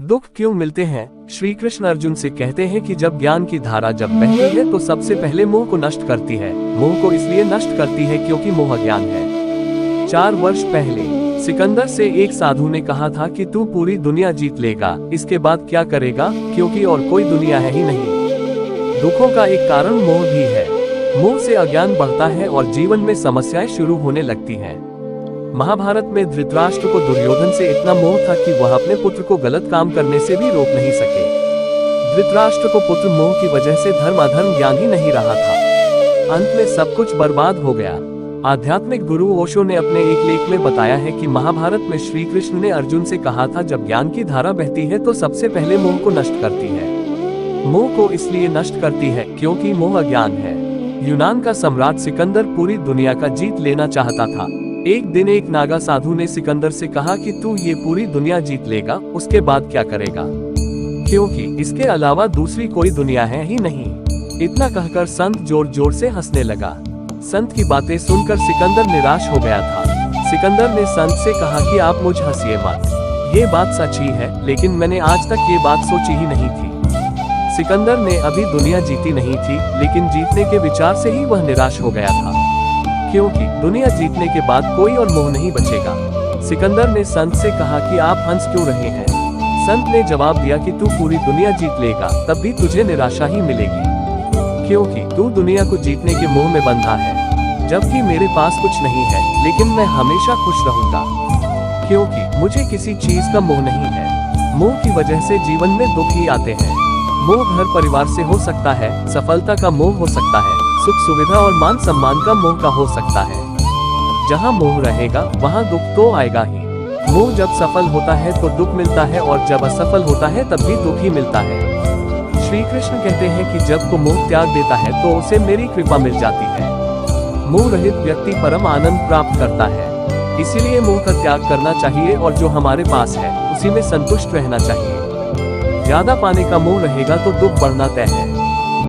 दुख क्यों मिलते हैं? श्री कृष्ण अर्जुन से कहते हैं कि जब ज्ञान की धारा जब बहती है तो सबसे पहले मोह को नष्ट करती है। मोह को इसलिए नष्ट करती है क्योंकि मोह अज्ञान है। 4 वर्ष पहले सिकंदर से एक साधु ने कहा था कि तू पूरी दुनिया जीत लेगा, इसके बाद क्या करेगा, क्योंकि और कोई दुनिया है ही नहीं। दुखों का एक कारण मोह भी है। मोह से अज्ञान बढ़ता है और जीवन में समस्याएं शुरू होने लगती हैं। महाभारत में धृतराष्ट्र को दुर्योधन से इतना मोह था कि वह अपने पुत्र को गलत काम करने से भी रोक नहीं सके। धृतराष्ट्र को पुत्र मोह की वजह से धर्म अधर्म ज्ञान ही नहीं रहा था। अंत में सब कुछ बर्बाद हो गया। आध्यात्मिक गुरु ओशो ने अपने एक लेख में बताया है कि महाभारत में श्री कृष्ण ने अर्जुन से कहा था, जब ज्ञान की धारा बहती है तो सबसे पहले मोह को नष्ट करती है। मोह को इसलिए नष्ट करती है क्योंकि मोह अज्ञान है। यूनान का सम्राट सिकंदर पूरी दुनिया का जीत लेना चाहता था। एक दिन एक नागा साधु ने सिकंदर से कहा कि तू ये पूरी दुनिया जीत लेगा, उसके बाद क्या करेगा, क्योंकि इसके अलावा दूसरी कोई दुनिया है ही नहीं। इतना कहकर संत जोर जोर से हंसने लगा। संत की बातें सुनकर सिकंदर निराश हो गया था। सिकंदर ने संत से कहा कि आप मुझ हंसिए मत, ये बात सच ही है, लेकिन मैंने आज तक ये बात सोची ही नहीं थी। सिकंदर ने अभी दुनिया जीती नहीं थी, लेकिन जीतने के विचार से ही वह निराश हो गया था, क्योंकि दुनिया जीतने के बाद कोई और मोह नहीं बचेगा। सिकंदर ने संत से कहा कि आप हंस क्यों रहे हैं? संत ने जवाब दिया कि तू पूरी दुनिया जीत लेगा, तब भी तुझे निराशा ही मिलेगी, क्योंकि तू दुनिया को जीतने के मोह में बंधा है, जबकि मेरे पास कुछ नहीं है, लेकिन मैं हमेशा खुश रहूंगा, क्योंकि मुझे किसी चीज का मोह नहीं है। मोह की वजह से जीवन में दुख ही आते हैं। मोह घर परिवार से हो सकता है, सफलता का मोह हो सकता है, सुख सुविधा और मान सम्मान का मोह का हो सकता है। जहाँ मोह रहेगा वहाँ दुख तो आएगा ही। मोह जब सफल होता है तो दुख मिलता है, और जब असफल होता है तब भी दुख ही मिलता है। श्री कृष्ण कहते हैं कि जब को मोह त्याग देता है तो उसे मेरी कृपा मिल जाती है। मोह रहित व्यक्ति परम आनंद प्राप्त करता है। इसीलिए मोह का त्याग करना चाहिए और जो हमारे पास है उसी में संतुष्ट रहना चाहिए। ज्यादा पाने का मोह रहेगा तो दुख बढ़ना तय है।